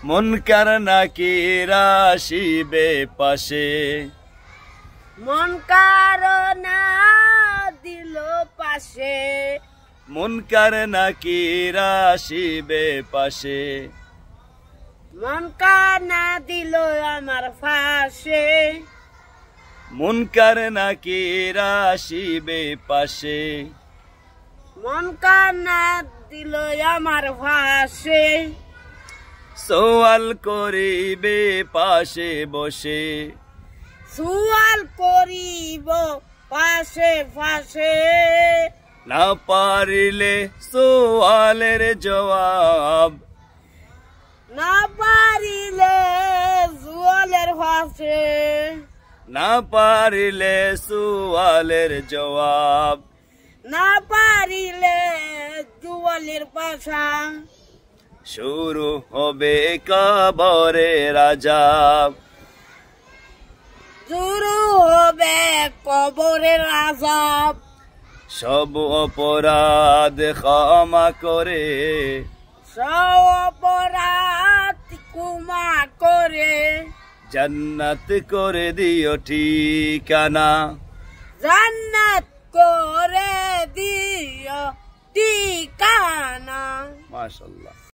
মুনকার নাকির আসিবে পাশে, মুনকার না দিল পাশে, মুনকার নাকির আসিবে পাশে, মুনকার না দিল আমার ফাঁসে, মুনকার নাকির আসিবে পাশে, মুনকার না দিল আমার ফাঁসে, সওয়াল করিবে পাশে বসে, সুয়াল করিব পাশে পাশে, না পারিলে সওয়ালের জবাব, না পারিলে সুয়ালের ফাঁসে, না পারিলে সওয়ালের জবাব, না পারিলে দুয়ালের পাশা, শুরু হবে কবরের আযাব, শুরু হবে কবরের আযাব, সব অপরাধ ক্ষমা করে, সব অপরাধ ক্ষমা করে, জান্নাত করে দিও ঠিকানা, জান্নাত করে দিও ঠিকানা। মাশাআল্লাহ।